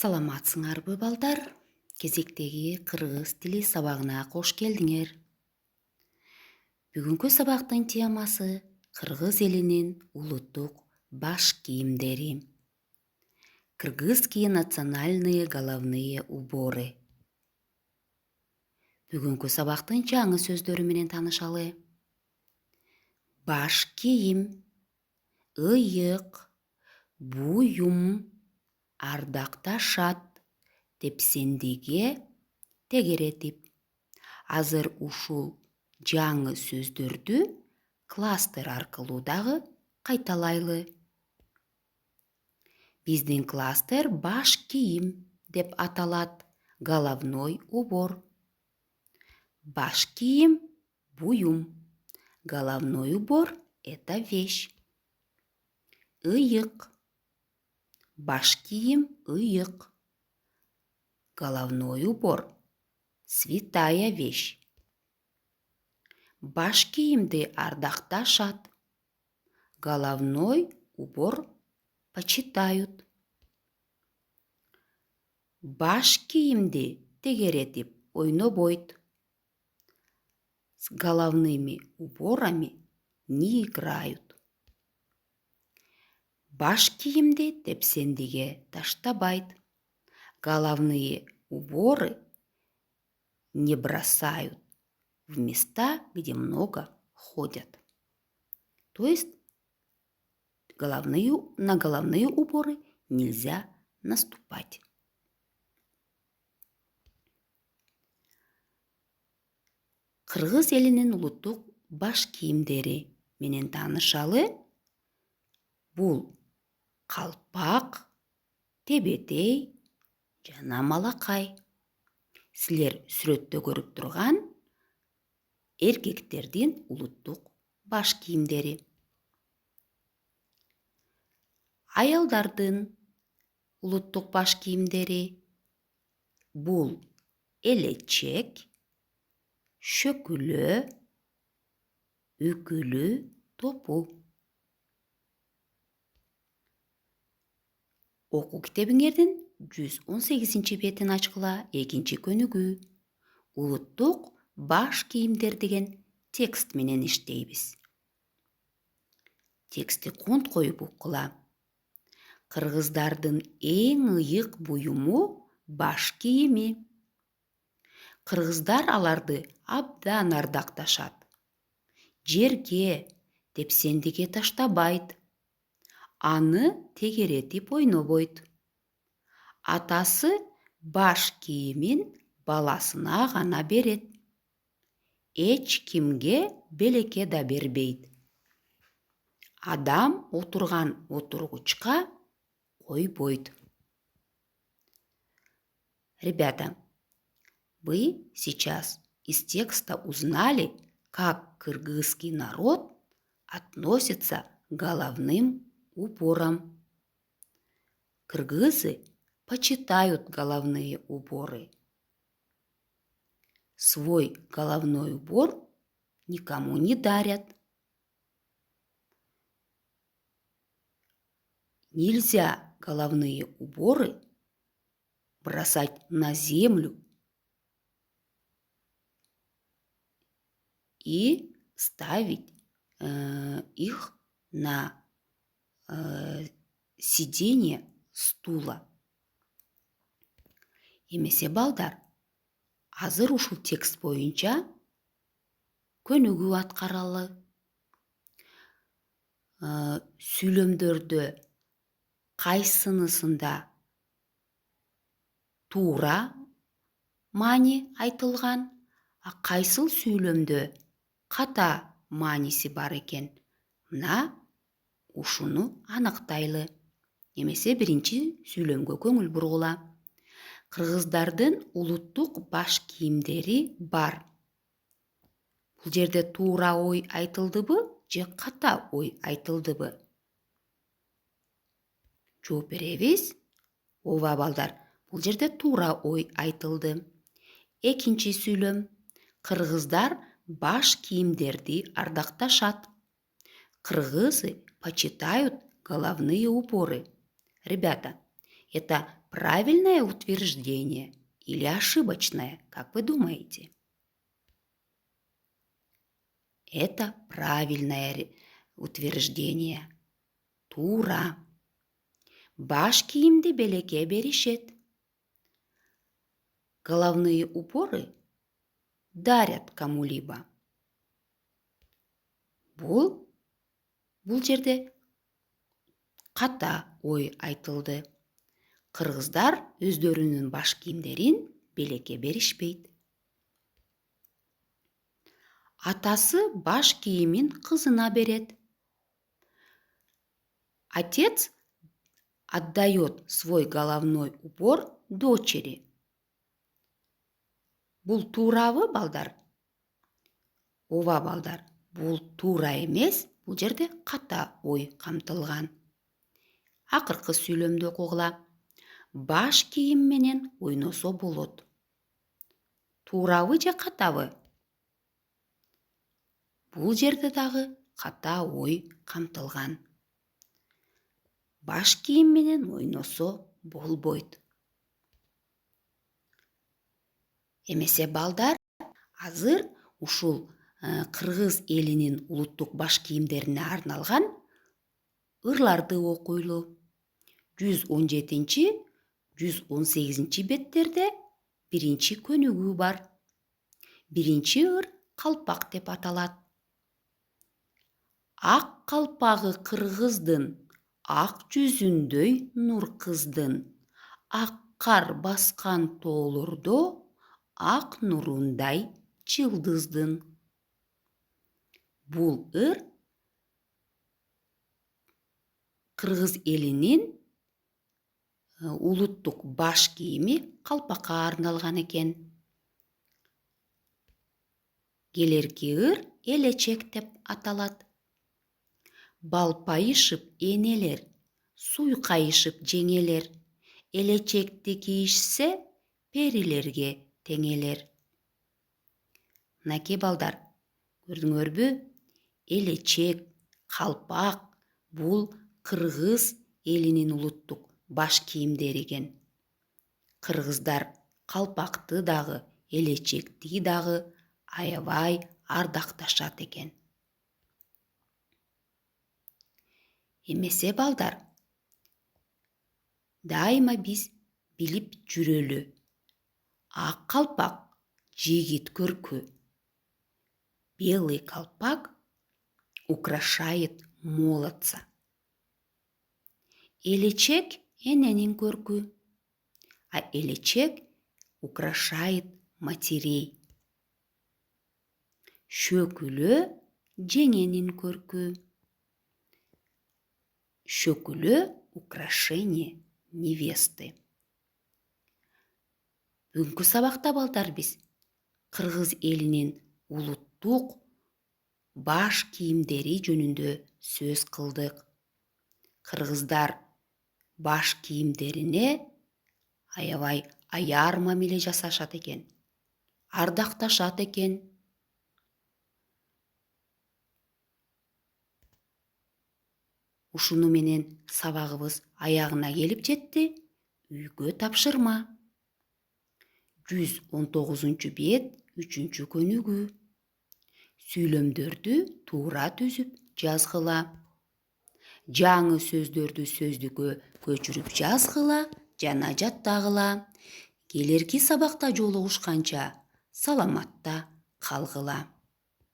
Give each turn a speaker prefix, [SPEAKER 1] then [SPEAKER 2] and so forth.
[SPEAKER 1] Саламатсыңарбы балдар? Кезектеги кыргыз тили сабагына кош келдиңер. Бүгүнкү сабактын темасы кыргыз элинин улуттук баш кийимдери. Кыргызские национальные головные уборы. Бүгүнкү сабактын жаңы сөздөрү менен таанышалы. Баш кийим, ыйык, буюм, ардакташат, тепсендиге, тегеретип. Азыр ушул жаңы сөздөрдү кластер аркылуу дагы кайталайлы. Биздин кластер баш кийим деп аталат, головной убор. Баш кийим — буюм. Головной убор — это вещь. Ыйык. Баш кийим — ыйык. Головной убор — святая вещь. Баш кийимди ардакташат. Головной убор почитают. Баш кийимди тегеретип ойнобойт. С головными уборами не играют. Баш кийимди тепсендиге таштабайт. Головные уборы не бросают в места, где много ходят. То есть на головные уборы нельзя наступать. Кыргыз элинин улуттук баш кийимдери менен таанышалы. Бул калпак, тебетей жана малакай. Силер сүрөттө көрүп турган эркектердин улуттук баш кийимдери. Аялдардын улуттук баш кийимдери бул элечек, шөкүлө, үкүлү, топу. Окуу китебиңердин 118 бетин ачкыла, экинчи көнүгүү. Улуттук баш кийимдер деген текст менен иштейбиз. Текстти конт коюп уккула. Кыргыздардын эң ыйык буюму баш кийими. Кыргыздар аларды абдан ардакташат. Жерге, тепсендиге таштабайт. Аны тегеретип ойнобойт. Атасы баш кийимин баласына гана берет. Эч кимге белекке да бербейт. Адам отурган отургучка койбойт. Ребята, вы сейчас из текста узнали, как кыргызский народ относится к головным уборам. Кыргызы почитают головные уборы. Свой головной убор никому не дарят. Нельзя головные уборы бросать на землю и ставить их на сиденье стула. Эмесе балдар, азыр ушул текст боюнча көнүгүү аткаралы. Сүйлөмдөрдө кайсынысында туура маани айтылган, кайсыл сүйлөмдө ката мааниси бар экен. Мына ушуну аныктайлы. Эмесе биринчи сүйлөмгө көңүл бургула. Кыргыздардын улуттук баш кийимдери бар. Бул жерде туура ой айтылдыбы же ката ой айтылдыбы? Жооп беребиз. Ооба балдар, бул жерде туура ой айтылды. Экинчи сүйлөм. Кыргыздар баш кийимдерди ардакташат. Кыргызы почитают головные уборы. Ребята, это правильное утверждение или ошибочное, как вы думаете? Это правильное утверждение. Тура. Баш кийимди белекке беришет. Головные уборы дарят кому-либо. Бұл жерде қата ой айтылды. Қырғыздар өздерінің баш киімдерін белекке берішпейді. Атасы баш киімін қызына береді. Отец отдает свой головной убор дочери. Бұл туравы, балдар? Ова, балдар, бұл тура емес, бұл жерде қата ой қамтылған. Ақырқы сөйлемді оқуғыла. Баш киім менен ойносо болот. Туравы же қатавы? Бұл жерде дағы қата ой қамтылған. Баш киім менен ойносо болбойт. Эмесе балдар, азыр ушул Кыргыз элинин улуттук баш кийимдерине арналган ырларды окуйлу. 117-118 беттерде биринчи көнүгүү бар. Биринчи ыр калпак деп аталат. Ак калпагы кыргыздын, ак жүзүндөй нур кыздын, ак кар баскан тоолордо ак нурундай жылдыздын. Бул ыр Кыргыз элинин улуттук баш кийими калпакка арналган экен. Келерки ыр элечек деп аталат. Балпайышып энелер, суйкайышып жеңелер, элечекти кийишсе перилерге теңелер. Мынакей балдар, көрдүңөрбү? Элечек, калпак бул Кыргыз элинин улуттук баш кийимдери экен. Кыргыздар калпакты дагы, элечекти дагы аябай ардакташат экен. Эмесе балдар, дайыма биз билип жүрөлү. Ак калпак жигит көркү. Белый колпак украшает молодца. Элечек эненин көркү, а элечек украшает матерей. Шөкүлө жеңенин көркү. Шөкүлө украшение невесты. Бүгүнкү сабакта балдар биз Кыргыз элинин улуттук баш кийимдери жөнүндө сөз кылдык. Кыргыздар баш кийимдерине аябай аяр мамиле жасашат экен, ардакташат экен. Ушуну менен сабагыбыз аягына келип жетти. Үйгө тапшырма. 119 бет 3 көнүгүү. Сүйлөмдөрдү туура түзүп жазгыла. Жаңы сөздөрдү сөздүккө көчүрүп жазгыла жана жаттагыла. Келерки сабакта жолугушканча саламатта калгыла.